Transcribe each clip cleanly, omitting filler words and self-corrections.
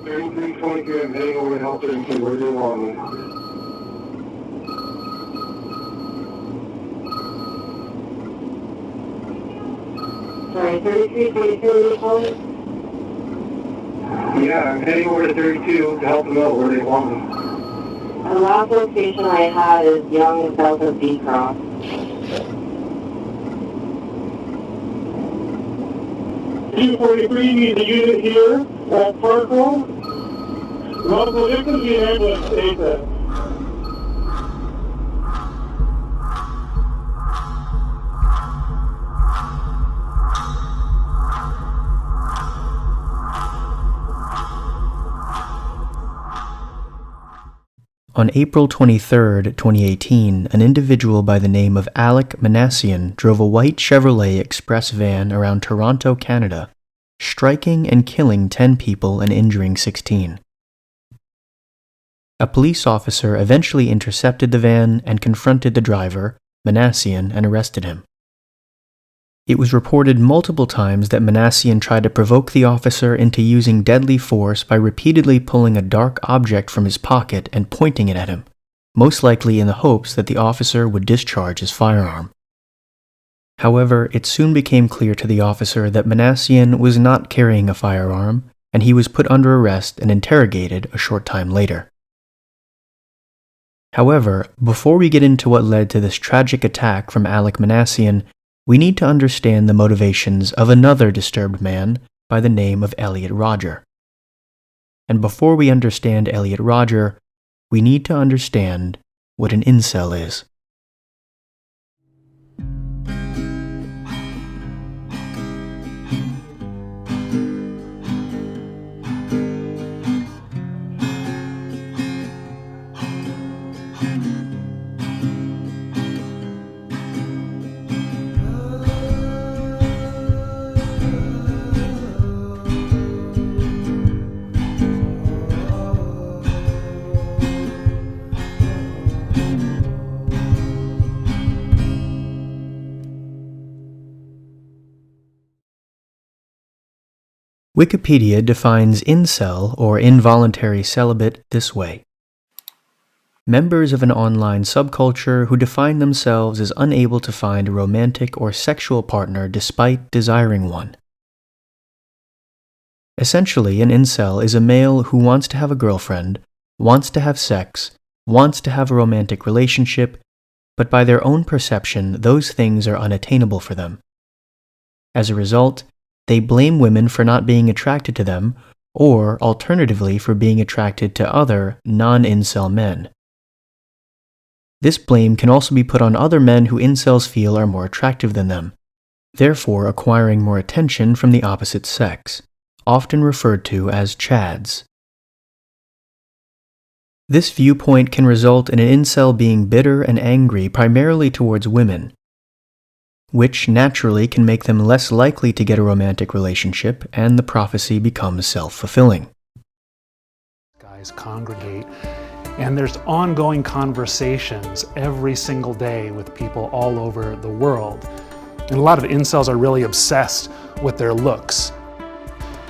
$33.22, I'm heading over to help her and see where they want me. Sorry, 3322, are you calling? Yeah, I'm heading over to 32 to help them out where they want me. The last location I had is Young, south of B-Cross. T-43 needs a unit here at Parkville. Local, there can be an ambulance ASAP. On April 23, 2018, an individual by the name of Alek Minassian drove a white Chevrolet Express van around Toronto, Canada, striking and killing 10 people and injuring 16. A police officer eventually intercepted the van and confronted the driver, Minassian, and arrested him. It was reported multiple times that Minassian tried to provoke the officer into using deadly force by repeatedly pulling a dark object from his pocket and pointing it at him, most likely in the hopes that the officer would discharge his firearm. However, it soon became clear to the officer that Minassian was not carrying a firearm, and he was put under arrest and interrogated a short time later. However, before we get into what led to this tragic attack from Alek Minassian, we need to understand the motivations of another disturbed man by the name of Elliot Rodger. And before we understand Elliot Rodger, we need to understand what an incel is. Wikipedia defines incel, or involuntary celibate, this way. Members of an online subculture who define themselves as unable to find a romantic or sexual partner despite desiring one. Essentially, an incel is a male who wants to have a girlfriend, wants to have sex, wants to have a romantic relationship, but by their own perception, those things are unattainable for them. As a result, they blame women for not being attracted to them, or alternatively for being attracted to other non-incel men. This blame can also be put on other men who incels feel are more attractive than them, therefore acquiring more attention from the opposite sex, often referred to as chads. This viewpoint can result in an incel being bitter and angry primarily towards women, which naturally can make them less likely to get a romantic relationship, and the prophecy becomes self-fulfilling. Guys congregate, and there's ongoing conversations every single day with people all over the world. And a lot of incels are really obsessed with their looks.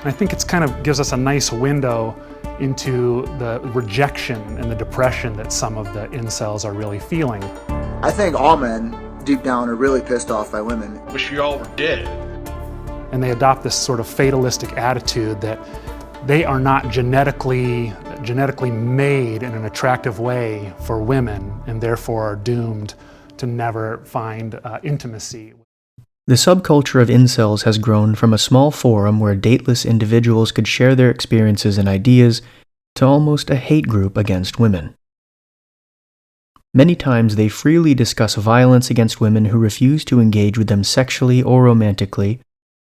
And I think it's kind of gives us a nice window into the rejection and the depression that some of the incels are really feeling. I think all men deep down are really pissed off by women. Wish you all were dead. And they adopt this sort of fatalistic attitude that they are not genetically made in an attractive way for women, and therefore are doomed to never find intimacy. The subculture of incels has grown from a small forum where dateless individuals could share their experiences and ideas to almost a hate group against women. Many times they freely discuss violence against women who refuse to engage with them sexually or romantically,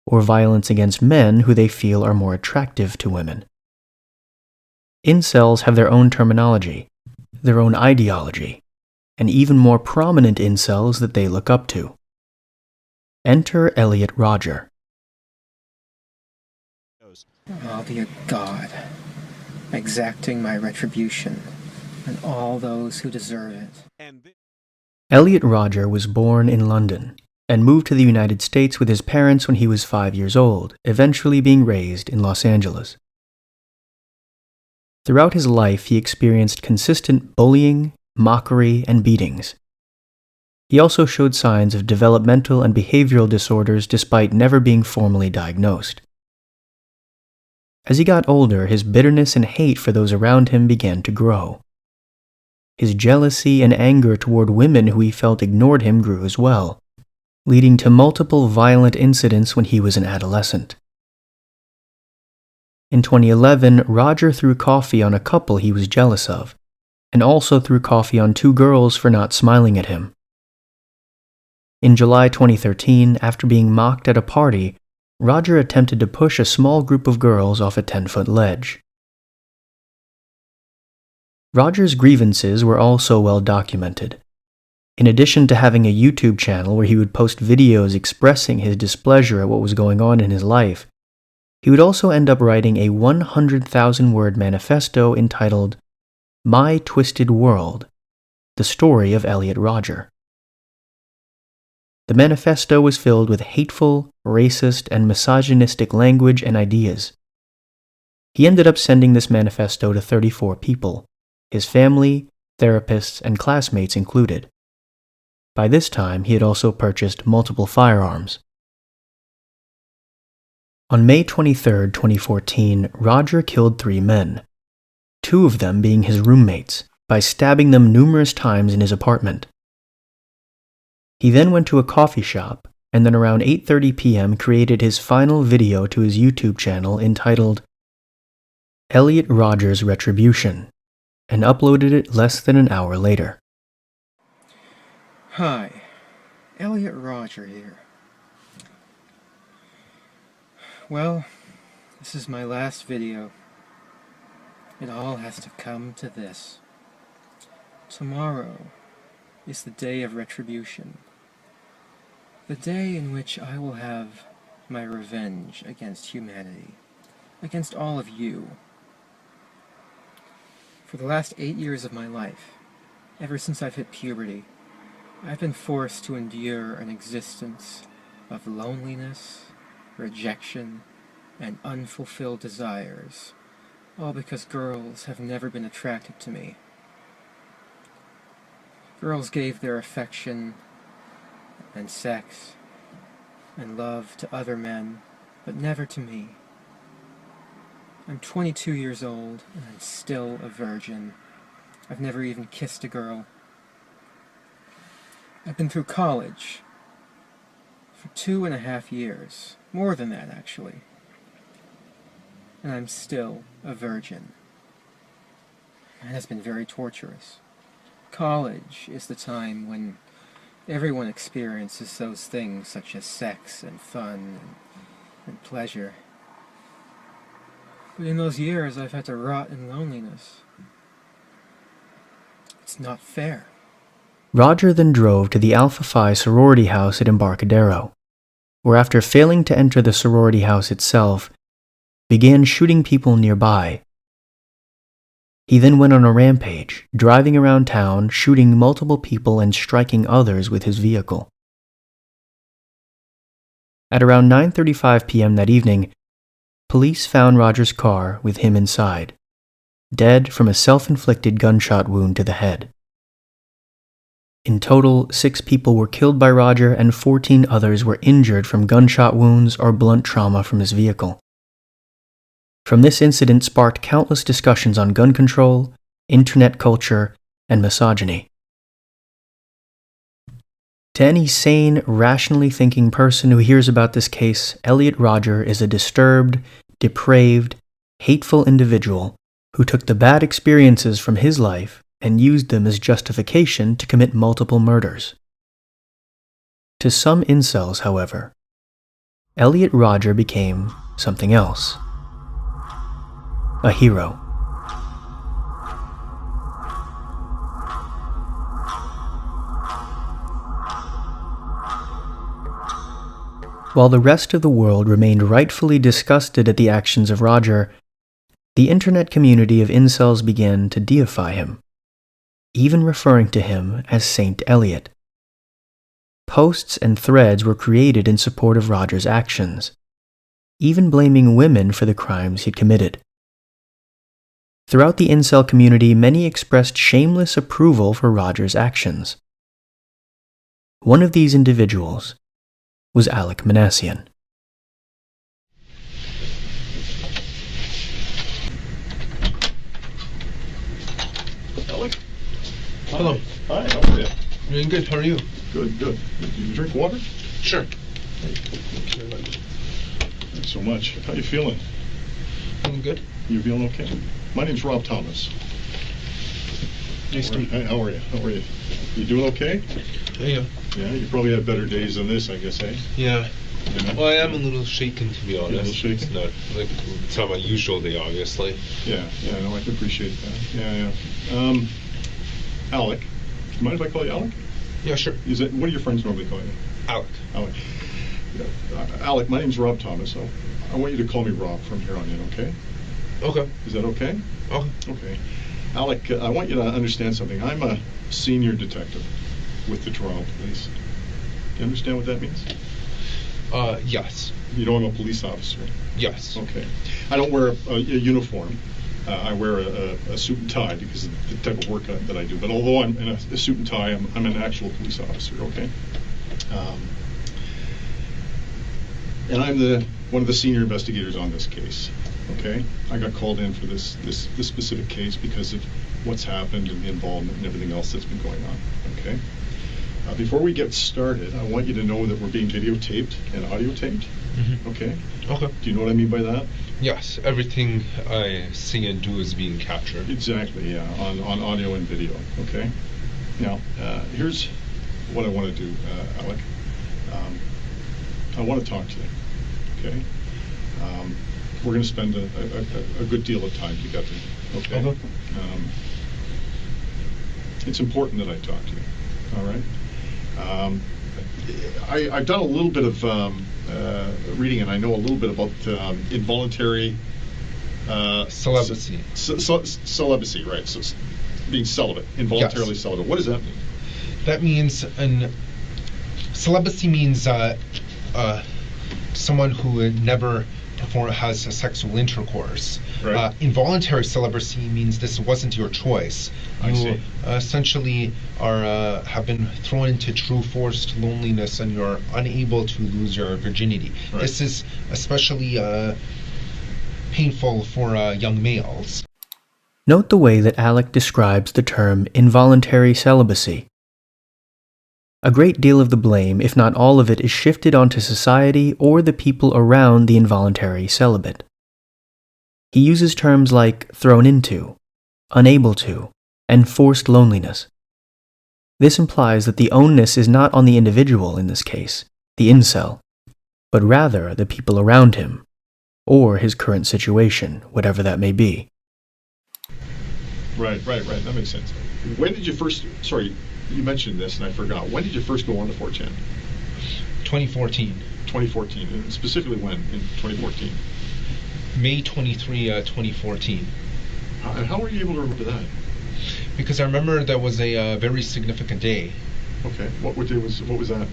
or violence against men who they feel are more attractive to women. Incels have their own terminology, their own ideology, and even more prominent incels that they look up to. Enter Elliot Rodger. I'll be a god, exacting my retribution on all those who deserve it. Elliot Rodger was born in London and moved to the United States with his parents when he was 5 years old, eventually being raised in Los Angeles. Throughout his life, he experienced consistent bullying, mockery, and beatings. He also showed signs of developmental and behavioral disorders despite never being formally diagnosed. As he got older, his bitterness and hate for those around him began to grow. His jealousy and anger toward women who he felt ignored him grew as well, leading to multiple violent incidents when he was an adolescent. In 2011, Rodger threw coffee on a couple he was jealous of, and also threw coffee on 2 girls for not smiling at him. In July 2013, after being mocked at a party, Rodger attempted to push a small group of girls off a 10-foot ledge. Rodger's grievances were also well documented. In addition to having a YouTube channel where he would post videos expressing his displeasure at what was going on in his life, he would also end up writing a 100,000-word manifesto entitled My Twisted World, The Story of Elliot Rodger. The manifesto was filled with hateful, racist, and misogynistic language and ideas. He ended up sending this manifesto to 34 people, his family, therapists, and classmates included. By this time, he had also purchased multiple firearms. On May 23, 2014, Rodger killed 3 men, 2 of them being his roommates, by stabbing them numerous times in his apartment. He then went to a coffee shop and then around 8:30 p.m. created his final video to his YouTube channel entitled Elliot Rodger's Retribution and uploaded it less than an hour later. Hi, Elliot Rodger here. Well, this is my last video. It all has to come to this. Tomorrow is the day of retribution. The day in which I will have my revenge against humanity, against all of you. For the last 8 years of my life, ever since I've hit puberty, I've been forced to endure an existence of loneliness, rejection, and unfulfilled desires, all because girls have never been attracted to me. Girls gave their affection and sex and love to other men, but never to me. I'm 22 years old, and I'm still a virgin. I've never even kissed a girl. I've been through college for 2.5 years, more than that actually, and I'm still a virgin. It has been very torturous. College is the time when everyone experiences those things such as sex and fun and pleasure. But in those years I've had to rot in loneliness. It's not fair. Rodger then drove to the Alpha Phi sorority house at Embarcadero, where after failing to enter the sorority house itself, began shooting people nearby. He then went on a rampage, driving around town, shooting multiple people and striking others with his vehicle. At around 9:35 p.m. that evening, police found Rodger's car with him inside, dead from a self-inflicted gunshot wound to the head. In total, 6 people were killed by Rodger and 14 others were injured from gunshot wounds or blunt trauma from his vehicle. From this incident sparked countless discussions on gun control, internet culture, and misogyny. To any sane, rationally thinking person who hears about this case, Elliot Rodger is a disturbed, depraved, hateful individual who took the bad experiences from his life and used them as justification to commit multiple murders. To some incels, however, Elliot Rodger became something else. A hero. While the rest of the world remained rightfully disgusted at the actions of Rodger, the internet community of incels began to deify him, even referring to him as Saint Elliot. posts and threads were created in support of Rodger's actions, even blaming women for the crimes he'd committed. Throughout the incel community, many expressed shameless approval for Rodger's actions. One of these individuals was Alek Minassian. Alek? Hello. Hi, how are you? Doing good. How are you? Good, good. Do you drink water? Sure. Thanks so much. How you feeling? I'm good. You feeling okay? My name's Rob Thomas. Nice to meet you. Hey, how are you? How are you? You doing okay? Yeah. Yeah, you probably had better days than this, I guess, eh? Yeah. Yeah. Well, I am a little shaken, to be honest. A little shaken? It's not my usual day, obviously. Yeah, no, I can appreciate that. Yeah. Alek. Do you mind if I call you Alek? Yeah, sure. What do your friends normally call you? Alek. Alek. Yeah. Alek, my name's Rob Thomas. So I want you to call me Rob from here on in, okay? Okay. Is that okay? Okay. Okay. Alek, I want you to understand something. I'm a senior detective with the Toronto Police. Do you understand what that means? Yes. You know I'm a police officer. Yes. Okay. I don't wear a uniform. I wear a suit and tie because of the type of work that I do. But although I'm in a suit and tie, I'm an actual police officer, okay? And I'm one of the senior investigators on this case, okay? I got called in for this specific case because of what's happened and the involvement and everything else that's been going on, okay? Before we get started, I want you to know that we're being videotaped and audio taped, okay? Okay. Do you know what I mean by that? Yes. Everything I see and do is being captured. Exactly, yeah, on audio and video, okay? Now, here's what I want to do, Alek. I want to talk to you, okay? We're going to spend a good deal of time together, okay? Okay. It's important that I talk to you, all right? I've done a little bit of reading, and I know a little bit about involuntary Celibacy. Celibacy, right? So being celibate, involuntarily celibate. What does that mean? That means celibacy means someone who never has a sexual intercourse. Right. Involuntary celibacy means this wasn't your choice. I You see. essentially have been thrown into true forced loneliness, and you're unable to lose your virginity. Right. This is especially painful for young males. Note the way that Alek describes the term involuntary celibacy. A great deal of the blame, if not all of it, is shifted onto society or the people around the involuntary celibate. He uses terms like thrown into, unable to, and forced loneliness. This implies that the onus is not on the individual in this case, the incel, but rather the people around him, or his current situation, whatever that may be. Right. That makes sense. When did you first? Sorry, you mentioned this and I forgot. When did you first go on to 4chan? 2014. 2014, and specifically when in 2014? May 23, 2014. And how were you able to remember that? Because I remember that was a very significant day. Okay. What was that?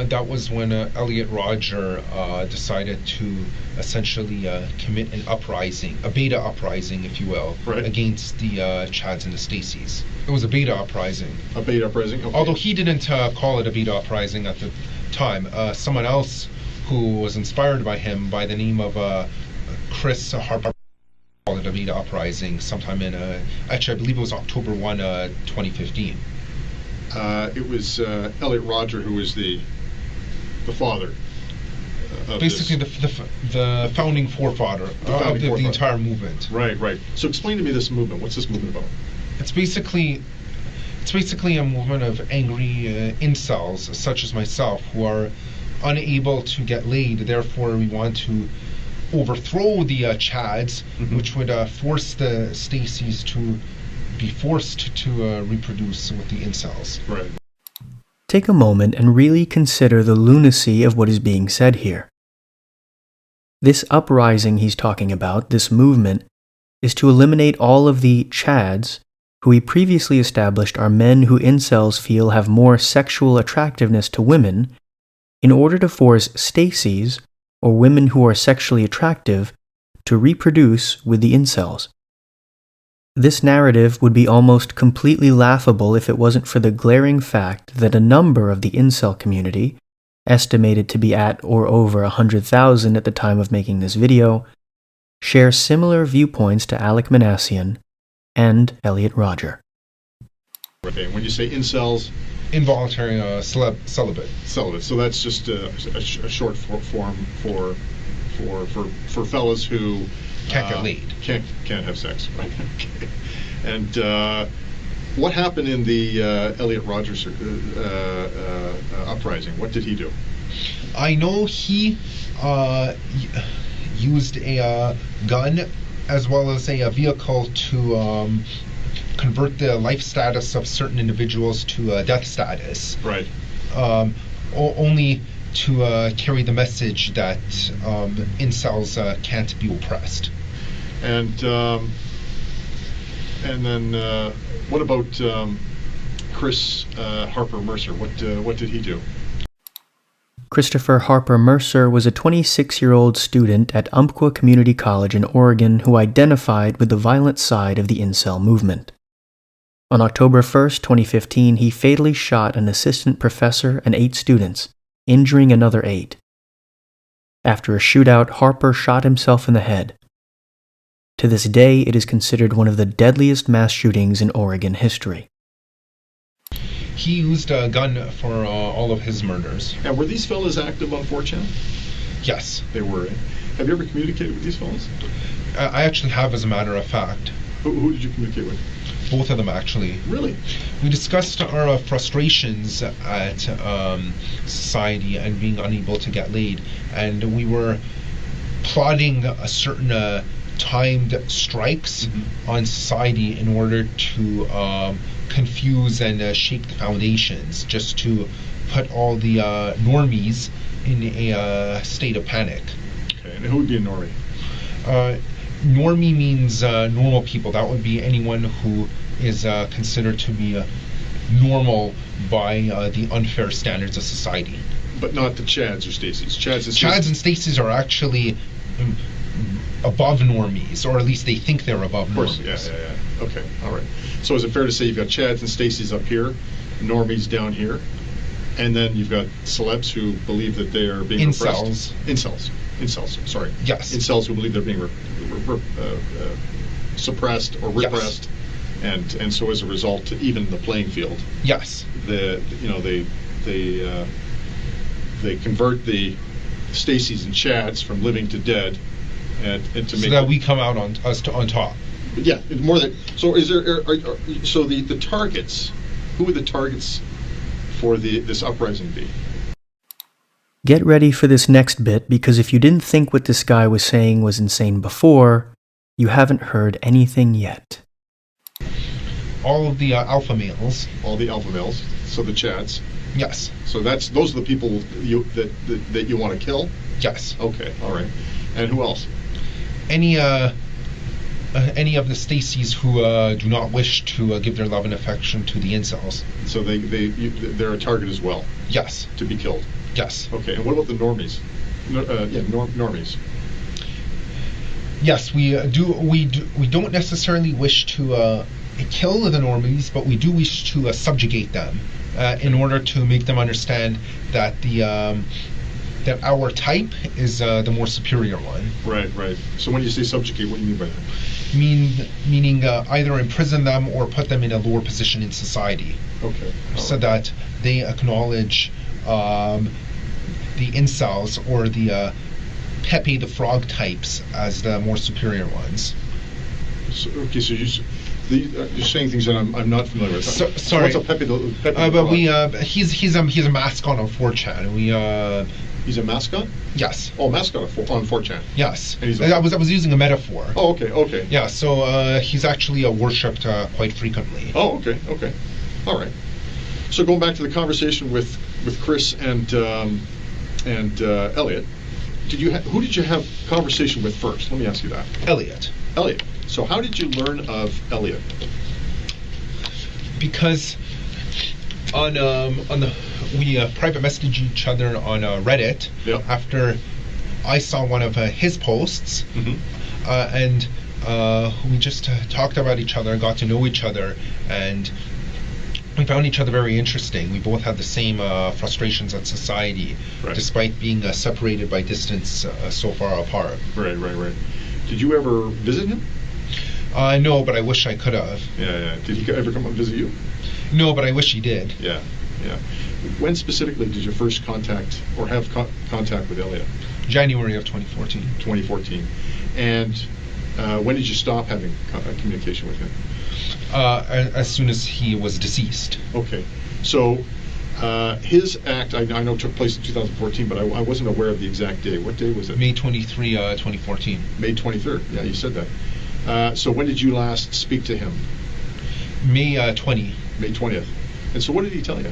That was when Elliot Rodger decided to essentially commit an uprising, a beta uprising, if you will, Right. against the Chads and the Stacys. It was a beta uprising. A beta uprising? Okay. Although he didn't call it a beta uprising at the time. Someone else who was inspired by him by the name of Chris Harper called it a beta uprising sometime in, actually I believe it was October 1, 2015. It was Elliot Rodger who was the father of Basically this. the founding forefather of the entire movement. Right. So explain to me this movement. What's this movement about? It's basically a movement of angry incels such as myself who are unable to get laid. Therefore, we want to overthrow the Chads, which would force the Stacys to be forced to reproduce with the incels. Right. Take a moment and really consider the lunacy of what is being said here. This uprising he's talking about, this movement, is to eliminate all of the Chads who we previously established are men who incels feel have more sexual attractiveness to women, in order to force Stacies, or women who are sexually attractive, to reproduce with the incels. This narrative would be almost completely laughable if it wasn't for the glaring fact that a number of the incel community, estimated to be at or over 100,000 at the time of making this video, share similar viewpoints to Alek Minassian and Elliot Rodger. Okay, when you say incels, Involuntary celibate. celibate. So that's just a short form for fellas who Can't get laid. Can't have sex. Right? Okay. And what happened in the Elliot Rodgers uprising? What did he do? I know he used a gun as well as a vehicle to convert the life status of certain individuals to death status. Right. Only to carry the message that incels can't be oppressed. And then what about Chris Harper Mercer? What did he do? Christopher Harper Mercer was a 26-year-old student at Umpqua Community College in Oregon who identified with the violent side of the incel movement. On October 1st, 2015, he fatally shot an assistant professor and 8 students, injuring another 8. After a shootout, Harper shot himself in the head. To this day, it is considered one of the deadliest mass shootings in Oregon history. He used a gun for all of his murders. And were these fellas active on 4chan? Yes. They were. Have you ever communicated with these fellas? I actually have, as a matter of fact. Who did you communicate with? Both of them, actually. Really? We discussed our frustrations at society and being unable to get laid, and we were plotting a certain timed strikes on society in order to confuse and shake the foundations, just to put all the normies in a state of panic. Okay, and who would be a normie? Normie means normal people. That would be anyone who is considered to be normal by the unfair standards of society. But not the Chads or Stacies. Chads and Stacies are actually above normies, or at least they think they're above normies. Of course, yeah. Okay, all right. So is it fair to say you've got Chads and Stacies up here, normies down here, and then you've got celebs who believe that they are being repressed? Incels, sorry. Yes. Incels who believe they're being suppressed or repressed, yes. and so as a result, to even the playing field. Yes. They convert the Stacies and Chads from living to dead, and to make so that we come out on top. Yeah, more than so. Is there so the targets? Who would the targets for this uprising be? Get ready for this next bit, because if you didn't think what this guy was saying was insane before, you haven't heard anything yet. All of the alpha males. All the alpha males. So the Chads. Yes. So those are the people that you want to kill. Yes. Okay. All right. And who else? Any of the Stacies who do not wish to give their love and affection to the incels. So they're a target as well. Yes. To be killed. Yes. Okay. And what about the normies? Normies. Yes, we don't necessarily wish to kill the normies, but we do wish to subjugate them in order to make them understand that that our type is the more superior one. Right. So when you say subjugate, what do you mean by that? Meaning either imprison them or put them in a lower position in society. Okay. So that they acknowledge the incels or the Pepe the Frog types as the more superior ones. So you're saying things that I'm not familiar with. Sorry. So what's a Pepe the Frog? He's a mascot on 4chan. He's a mascot? Yes. Oh, mascot on 4chan. Yes. I was using a metaphor. Oh, okay. Yeah, so he's actually worshipped quite frequently. Oh, okay. All right. So going back to the conversation with Chris and Elliot, who did you have conversation with first? Let me ask you that. Elliot. So how did you learn of Elliot? because we private messaged each other on Reddit after I saw one of his posts, and we just talked about each other, got to know each other, and we found each other very interesting. We both had the same frustrations at society, despite being separated by distance so far apart. Right. Did you ever visit him? No, but I wish I could have. Yeah. Did he ever come and visit you? No, but I wish he did. Yeah. When specifically did you first contact or have contact with Elliot? January of 2014. 2014. And when did you stop having communication with him? As soon as he was deceased. Okay. So his act, I know, took place in 2014, but I wasn't aware of the exact day. What day was it? May 23, 2014. May 23rd. Yeah, you said that. So when did you last speak to him? May 20. May 20th. And so what did he tell you?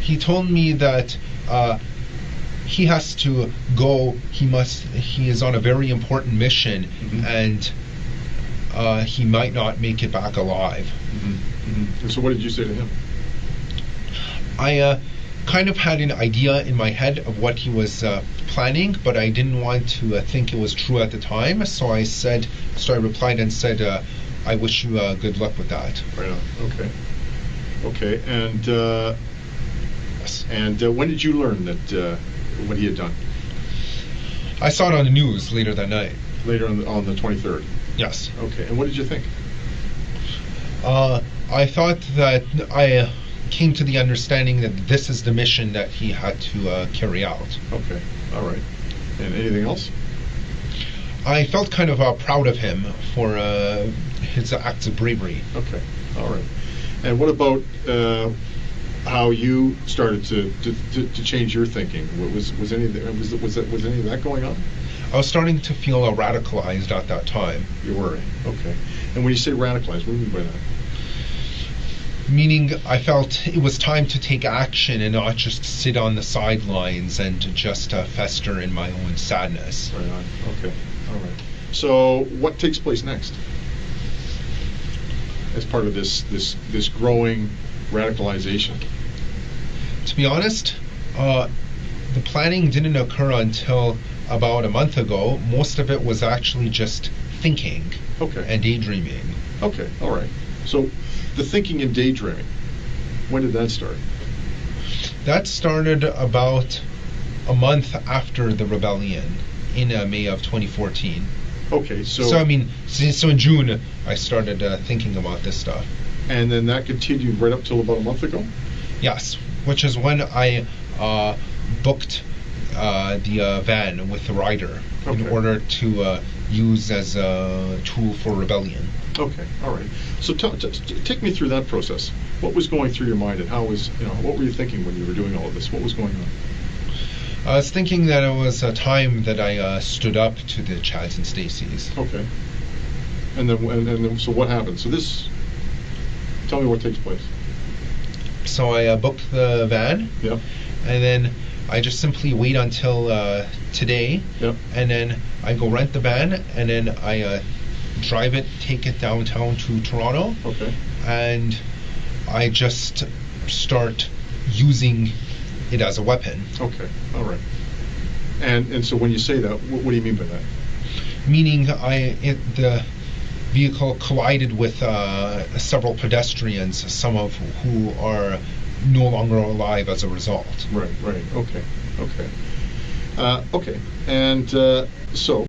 He told me that he has to go. He is on a very important mission, and he might not make it back alive. And so what did you say to him? I kind of had an idea in my head of what he was planning, but I didn't want to think it was true at the time. So I replied and said, I wish you good luck with that. Right on. Okay. And when did you learn that what he had done? I saw it on the news later that night. Later on the 23rd? Yes. Okay. And what did you think? I thought that I came to the understanding that this is the mission that he had to carry out. Okay. All right. And anything else? I felt kind of proud of him for his acts of bravery. Okay. All right. And what about how you started to change your thinking? Was any of that going on? I was starting to feel radicalized at that time. You were? Okay. And when you say radicalized, what do you mean by that? Meaning I felt it was time to take action and not just sit on the sidelines and just fester in my own sadness. Right on. Okay. All right. So what takes place next? As part of this growing radicalization? To be honest, the planning didn't occur until about a month ago. Most of it was actually just thinking and daydreaming. Okay, all right. So the thinking and daydreaming, when did that start? That started about a month after the rebellion in May of 2014. Okay, so in June I started thinking about this stuff. And then that continued right up till about a month ago? Yes, which is when I booked the van with the rider in order to use as a tool for rebellion. Okay, all right. So take me through that process. What was going through your mind, and what were you thinking when you were doing all of this? What was going on? I was thinking that it was a time that I stood up to the Chads and Stacys. Okay. And then, so what happened? So tell me what takes place. So I booked the van. Yep. And then I just simply wait until today. Yep. And then I go rent the van, and then I drive it, take it downtown to Toronto. Okay. And I just start using it as a weapon. Okay, all right. And so when you say that, what do you mean by that? Meaning the vehicle collided with several pedestrians, some of who are no longer alive as a result. Right. Okay. And so...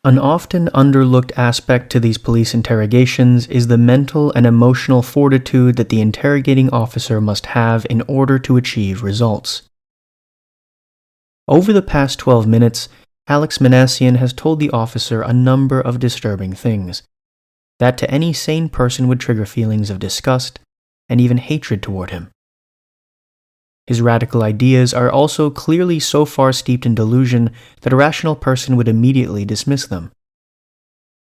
An often underlooked aspect to these police interrogations is the mental and emotional fortitude that the interrogating officer must have in order to achieve results. Over the past 12 minutes, Alek Minassian has told the officer a number of disturbing things that to any sane person would trigger feelings of disgust and even hatred toward him. His radical ideas are also clearly so far steeped in delusion that a rational person would immediately dismiss them.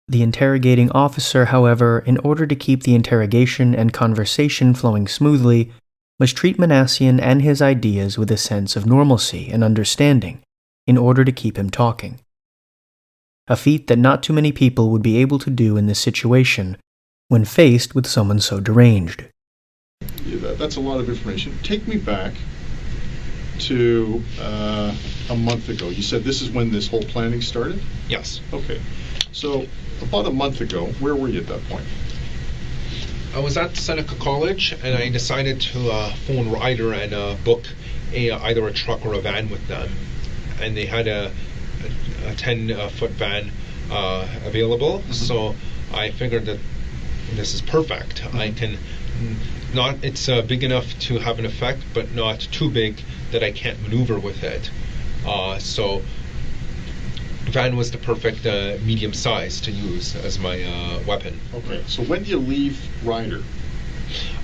The interrogating officer, however, in order to keep the interrogation and conversation flowing smoothly, must treat Minassian and his ideas with a sense of normalcy and understanding in order to keep him talking. A feat that not too many people would be able to do in this situation, when faced with someone so deranged. Yeah, that's a lot of information. Take me back to a month ago. You said this is when this whole planning started? Yes. Okay. So about a month ago, where were you at that point? I was at Seneca College, and I decided to phone Rodger and book either a truck or a van with them. And they had a 10-foot van available, so I figured that this is perfect. I can it's big enough to have an effect, but not too big that I can't maneuver with it. So van was the perfect medium size to use as my weapon. Okay, so when do you leave Rodger?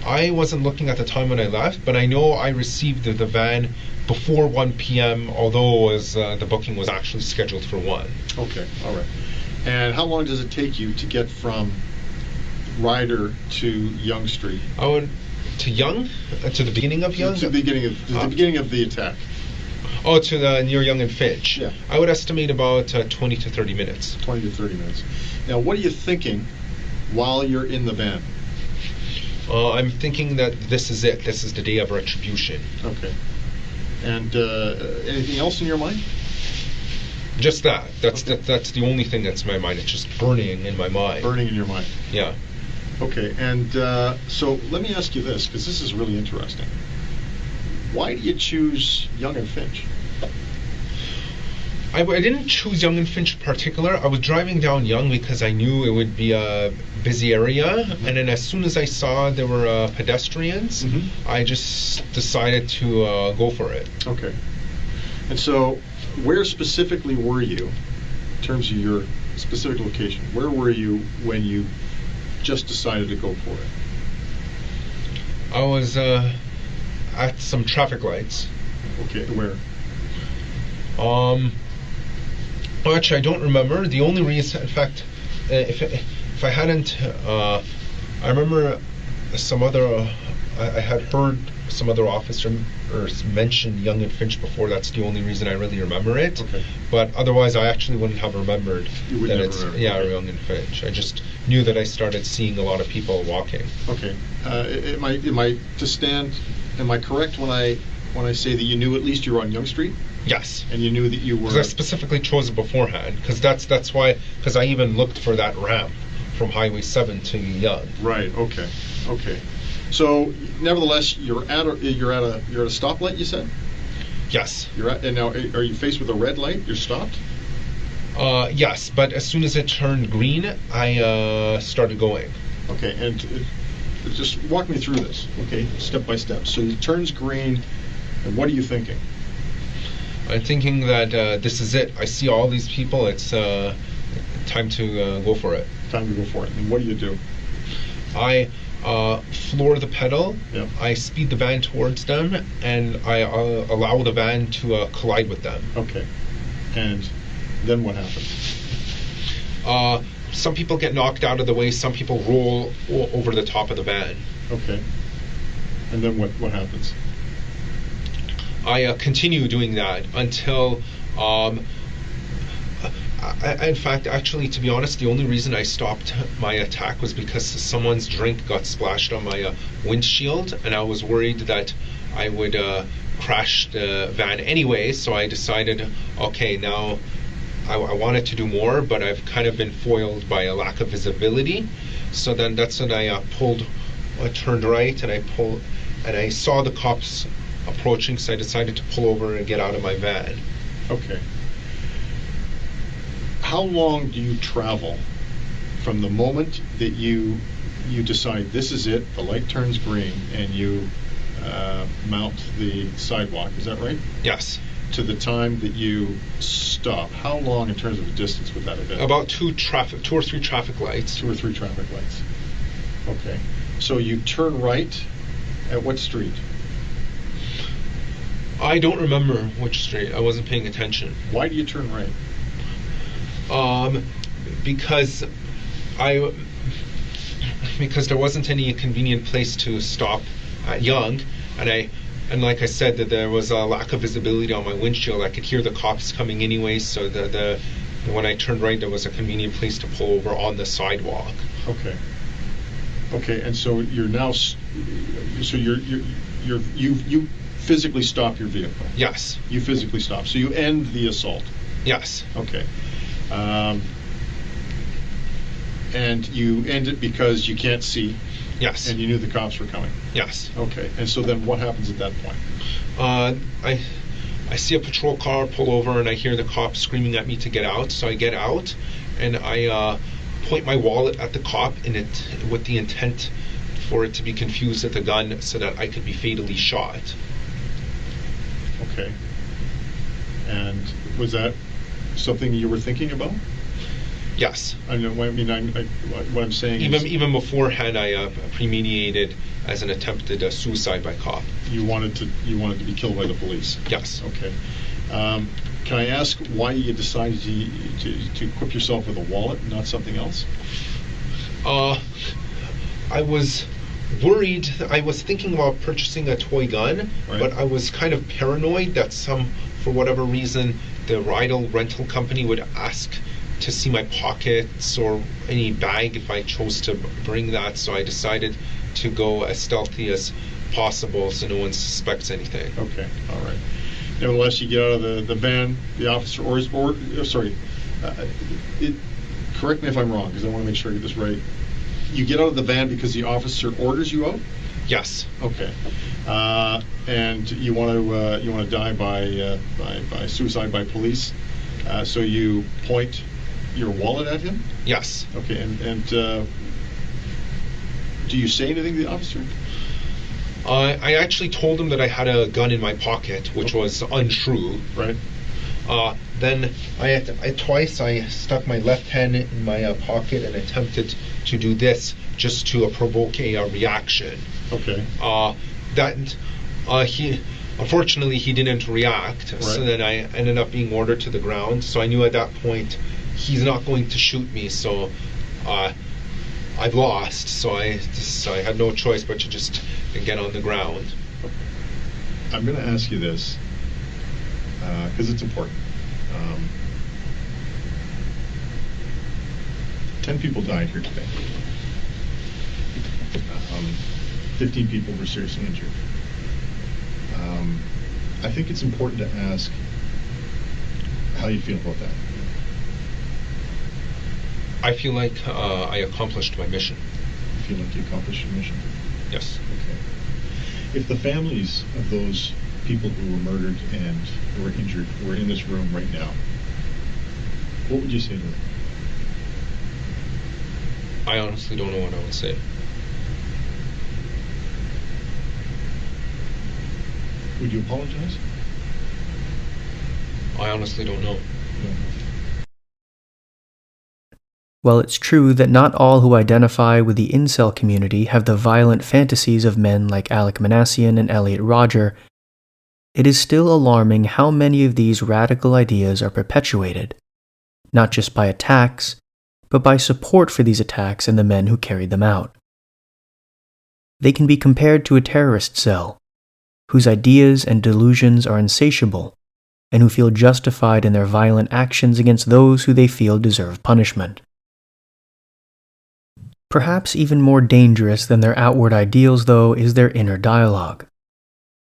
I wasn't looking at the time when I left, but I know I received the van before 1 p.m., although the booking was actually scheduled for 1. Okay, all right. And how long does it take you to get from Rodger to Yonge Street? To Yonge? To the beginning of Yonge? To the beginning of the attack. Oh, to the near Yonge and Finch. Yeah. I would estimate about 20 to 30 minutes. 20 to 30 minutes. Now, what are you thinking while you're in the van? I'm thinking that this is it. This is the day of retribution. Okay. And anything else in your mind? Just that. That's the only thing that's in my mind. It's just burning in my mind. Burning in your mind. Yeah. Okay. And so let me ask you this, because this is really interesting. Why do you choose Yonge and Finch? I didn't choose Yonge and Finch in particular. I was driving down Yonge because I knew it would be a busy area, and then as soon as I saw there were pedestrians, I just decided to go for it. Okay. And so, where specifically were you, in terms of your specific location? Where were you when you just decided to go for it? I was at some traffic lights. Okay, where? Actually, I don't remember. The only reason, in fact, if I hadn't, I remember some other. I had heard some other officer mention Yonge and Finch before. That's the only reason I really remember it. Okay. But otherwise, I actually wouldn't have remembered that it's Yonge and Finch. I just knew that I started seeing a lot of people walking. Okay. Am I correct when I say that you knew at least you were on Yonge Street? Yes. And you knew that you were... Because I specifically chose it beforehand, because that's why, because I even looked for that ramp from Highway 7 to Yonge. Right, okay. So, nevertheless, you're at a stoplight, you said? Yes. And now, are you faced with a red light? You're stopped? Yes, but as soon as it turned green, I started going. Okay, and just walk me through this, okay, step by step. So it turns green, and what are you thinking? I'm thinking that this is it. I see all these people. It's time to go for it. Time to go for it. And what do? I floor the pedal. Yep. I speed the van towards them, and I allow the van to collide with them. Okay. And then what happens? Some people get knocked out of the way. Some people roll over the top of the van. Okay. And then what happens? I continue doing that until, in fact, actually, to be honest, the only reason I stopped my attack was because someone's drink got splashed on my windshield, and I was worried that I would crash the van anyway, so I decided, okay, now I wanted to do more, but I've kind of been foiled by a lack of visibility. So then that's when I turned right, and I saw the cops approaching, so I decided to pull over and get out of my van. Okay. How long do you travel from the moment that you decide this is it, the light turns green, and you mount the sidewalk, is that right? Yes. To the time that you stop? How long in terms of the distance would that have been? About 2 or 3 traffic lights. 2 or 3 traffic lights. Okay. So you turn right at what street? I don't remember which street. I wasn't paying attention. Why do you turn right? Because there wasn't any convenient place to stop at Yonge, and like I said, that there was a lack of visibility on my windshield. I could hear the cops coming anyway, so when I turned right, there was a convenient place to pull over on the sidewalk. Okay. Okay, and so you're now, so you physically stop your vehicle. Yes. You physically stop. So you end the assault. Yes. Okay. And you end it because you can't see. Yes. And you knew the cops were coming. Yes. Okay. And so then what happens at that point? I see a patrol car pull over and I hear the cops screaming at me to get out. So I get out and I point my wallet at the cop with the intent for it to be confused with a gun so that I could be fatally shot. Okay. And was that something you were thinking about? Yes. I know. I mean, what I'm saying even beforehand, I premeditated as an attempted suicide by cop. You wanted to be killed by the police. Yes. Okay. Can I ask why you decided to equip yourself with a wallet and not something else? I was worried. I was thinking about purchasing a toy gun, right. But I was kind of paranoid that for whatever reason, the rental company would ask to see my pockets or any bag if I chose to bring that. So I decided to go as stealthy as possible so no one suspects anything. Okay, all right. Nevertheless, you get out of the van. The officer correct me if I'm wrong, because I want to make sure I get this right. You get out of the van because the officer orders you out? Yes. Okay. And you want to die by suicide by police. So you point your wallet at him? Yes. Okay. And do you say anything to the officer? I actually told him that I had a gun in my pocket, which was untrue. Right. Then twice I stuck my left hand in my pocket and attempted to do this just to provoke a reaction. Okay. Unfortunately he didn't react. Right. So then I ended up being ordered to the ground. So I knew at that point he's not going to shoot me. So I've lost. So I had no choice but to just get on the ground. I'm going to ask you this because it's important. 10 people died here today. 15 people were seriously injured. I think it's important to ask how you feel about that. I feel like I accomplished my mission. You feel like you accomplished your mission? Yes. Okay. If the families of those people who were murdered and who were injured were in this room right now, what would you say to them? I honestly don't know what I would say. Would you apologize? I honestly don't know. No. While it's true that not all who identify with the Incel community have the violent fantasies of men like Alek Minassian and Elliot Rodger, it is still alarming how many of these radical ideas are perpetuated, not just by attacks, but by support for these attacks and the men who carried them out. They can be compared to a terrorist cell, whose ideas and delusions are insatiable, and who feel justified in their violent actions against those who they feel deserve punishment. Perhaps even more dangerous than their outward ideals, though, is their inner dialogue,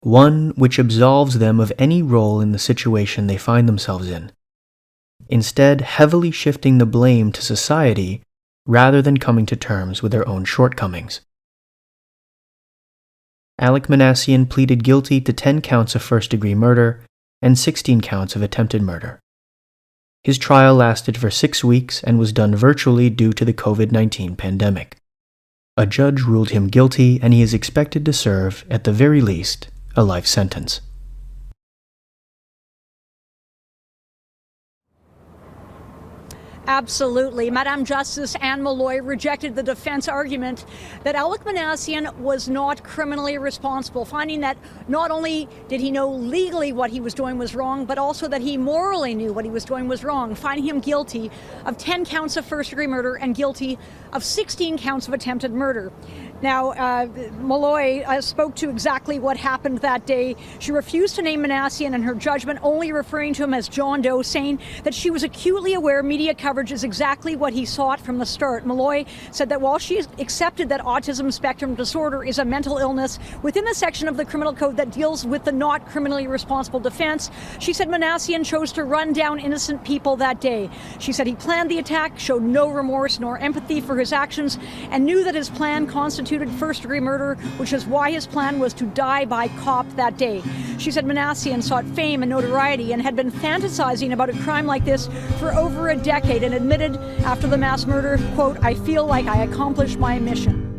one which absolves them of any role in the situation they find themselves in, instead heavily shifting the blame to society rather than coming to terms with their own shortcomings. Alek Minassian pleaded guilty to 10 counts of first-degree murder and 16 counts of attempted murder. His trial lasted for 6 weeks and was done virtually due to the COVID-19 pandemic. A judge ruled him guilty, and he is expected to serve, at the very least, a life sentence. Absolutely. Madame Justice Anne Malloy rejected the defense argument that Alek Minassian was not criminally responsible, finding that not only did he know legally what he was doing was wrong, but also that he morally knew what he was doing was wrong, finding him guilty of 10 counts of first-degree murder and guilty of 16 counts of attempted murder. Now, Malloy spoke to exactly what happened that day. She refused to name Minassian in her judgment, only referring to him as John Doe, saying that she was acutely aware media coverage coverage is exactly what he sought from the start. Malloy said that while she accepted that autism spectrum disorder is a mental illness within the section of the criminal code that deals with the not criminally responsible defense, she said Minassian chose to run down innocent people that day. She said he planned the attack, showed no remorse nor empathy for his actions, and knew that his plan constituted first-degree murder, which is why his plan was to die by cop that day. She said Minassian sought fame and notoriety and had been fantasizing about a crime like this for over a decade, and admitted after the mass murder, quote, "I feel like I accomplished my mission."